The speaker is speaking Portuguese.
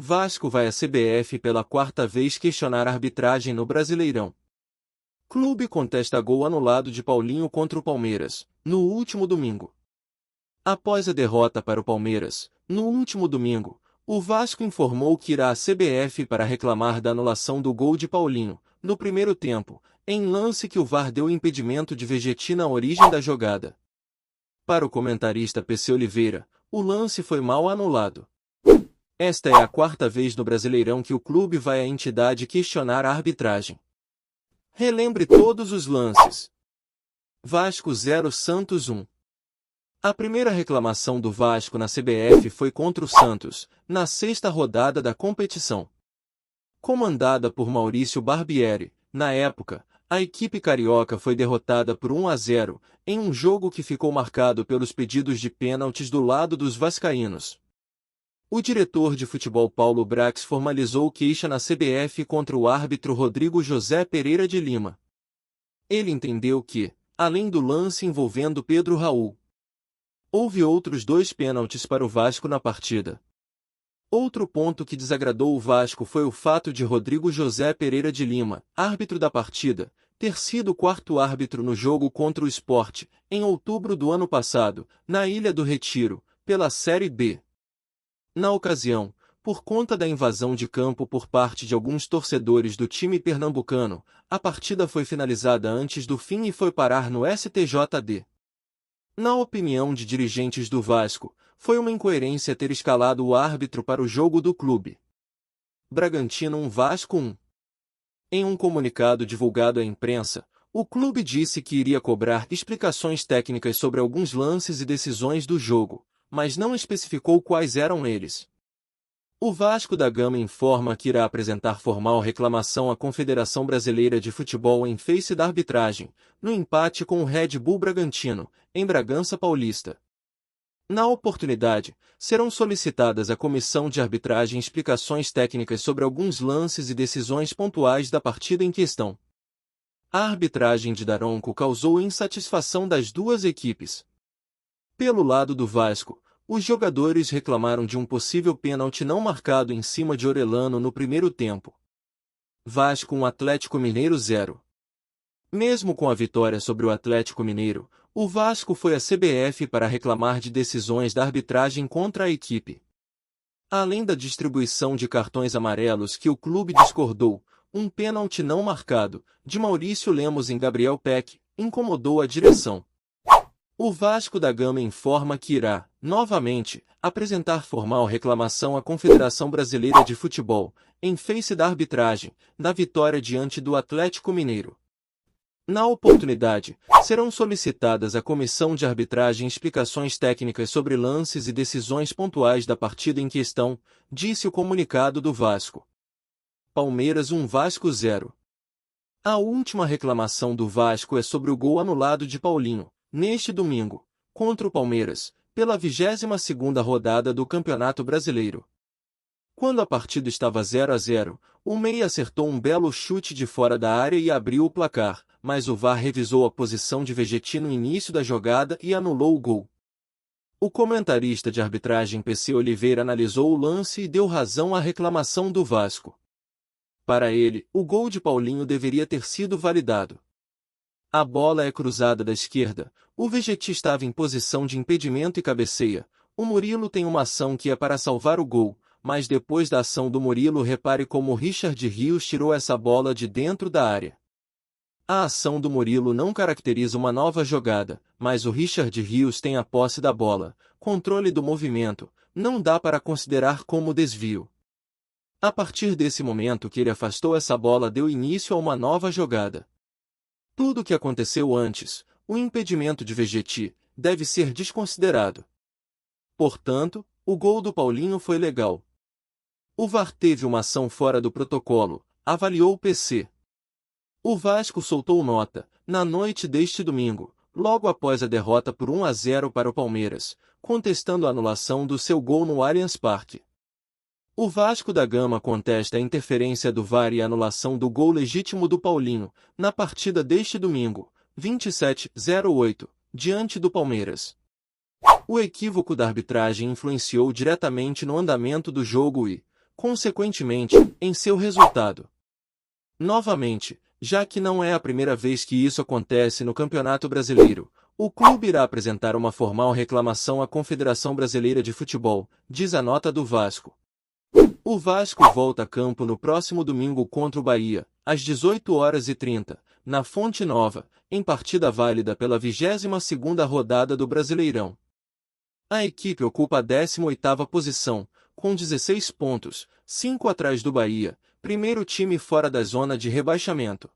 Vasco vai à CBF pela quarta vez questionar a arbitragem no Brasileirão. Clube contesta gol anulado de Paulinho contra o Palmeiras, no último domingo. Após a derrota para o Palmeiras, no último domingo, o Vasco informou que irá à CBF para reclamar da anulação do gol de Paulinho, no primeiro tempo, em lance que o VAR deu impedimento de Vegetti na origem da jogada. Para o comentarista PC Oliveira, o lance foi mal anulado. Esta é a quarta vez no Brasileirão que o clube vai à entidade questionar a arbitragem. Relembre todos os lances. Vasco 0 Santos 1. A primeira reclamação do Vasco na CBF foi contra o Santos, na sexta rodada da competição. Comandada por Maurício Barbieri, na época, a equipe carioca foi derrotada por 1-0, em um jogo que ficou marcado pelos pedidos de pênaltis do lado dos vascaínos. O diretor de futebol Paulo Brax formalizou queixa na CBF contra o árbitro Rodrigo José Pereira de Lima. Ele entendeu que, além do lance envolvendo Pedro Raul, houve outros 2 pênaltis para o Vasco na partida. Outro ponto que desagradou o Vasco foi o fato de Rodrigo José Pereira de Lima, árbitro da partida, ter sido o quarto árbitro no jogo contra o Sport, em outubro do ano passado, na Ilha do Retiro, pela Série B. Na ocasião, por conta da invasão de campo por parte de alguns torcedores do time pernambucano, a partida foi finalizada antes do fim e foi parar no STJD. Na opinião de dirigentes do Vasco, foi uma incoerência ter escalado o árbitro para o jogo do clube. Bragantino 1 Vasco 1. Em um comunicado divulgado à imprensa, o clube disse que iria cobrar explicações técnicas sobre alguns lances e decisões do jogo, mas não especificou quais eram eles. O Vasco da Gama informa que irá apresentar formal reclamação à Confederação Brasileira de Futebol em face da arbitragem, no empate com o Red Bull Bragantino, em Bragança Paulista. Na oportunidade, serão solicitadas à comissão de arbitragem explicações técnicas sobre alguns lances e decisões pontuais da partida em questão. A arbitragem de Daronco causou insatisfação das duas equipes. Pelo lado do Vasco, os jogadores reclamaram de um possível pênalti não marcado em cima de Orelhano no primeiro tempo. Vasco 1 Atlético Mineiro 0. Mesmo com a vitória sobre o Atlético Mineiro, o Vasco foi à CBF para reclamar de decisões da arbitragem contra a equipe. Além da distribuição de cartões amarelos que o clube discordou, um pênalti não marcado, de Maurício Lemos em Gabriel Peck, incomodou a direção. O Vasco da Gama informa que irá, novamente, apresentar formal reclamação à Confederação Brasileira de Futebol, em face da arbitragem, da vitória diante do Atlético Mineiro. Na oportunidade, serão solicitadas à comissão de arbitragem explicações técnicas sobre lances e decisões pontuais da partida em questão, disse o comunicado do Vasco. Palmeiras 1 Vasco 0. A última reclamação do Vasco é sobre o gol anulado de Paulinho, neste domingo, contra o Palmeiras, pela 22ª rodada do Campeonato Brasileiro. Quando a partida estava 0-0, o meia acertou um belo chute de fora da área e abriu o placar, mas o VAR revisou a posição de Vegetti no início da jogada e anulou o gol. O comentarista de arbitragem PC Oliveira analisou o lance e deu razão à reclamação do Vasco. Para ele, o gol de Paulinho deveria ter sido validado. A bola é cruzada da esquerda, o Vegetti estava em posição de impedimento e cabeceia, o Murilo tem uma ação que é para salvar o gol, mas depois da ação do Murilo repare como o Richard Rios tirou essa bola de dentro da área. A ação do Murilo não caracteriza uma nova jogada, mas o Richard Rios tem a posse da bola, controle do movimento, não dá para considerar como desvio. A partir desse momento que ele afastou essa bola deu início a uma nova jogada. Tudo o que aconteceu antes, o impedimento de Vegetti, deve ser desconsiderado. Portanto, o gol do Paulinho foi legal. O VAR teve uma ação fora do protocolo, avaliou o PC. O Vasco soltou nota, na noite deste domingo, logo após a derrota por 1-0 para o Palmeiras, contestando a anulação do seu gol no Allianz Parque. O Vasco da Gama contesta a interferência do VAR e a anulação do gol legítimo do Paulinho, na partida deste domingo, 27-08, diante do Palmeiras. O equívoco da arbitragem influenciou diretamente no andamento do jogo e, consequentemente, em seu resultado. Novamente, já que não é a primeira vez que isso acontece no Campeonato Brasileiro, o clube irá apresentar uma formal reclamação à Confederação Brasileira de Futebol, diz a nota do Vasco. O Vasco volta a campo no próximo domingo contra o Bahia, às 18h30, na Fonte Nova, em partida válida pela 22ª rodada do Brasileirão. A equipe ocupa a 18ª posição, com 16 pontos, 5 atrás do Bahia, primeiro time fora da zona de rebaixamento.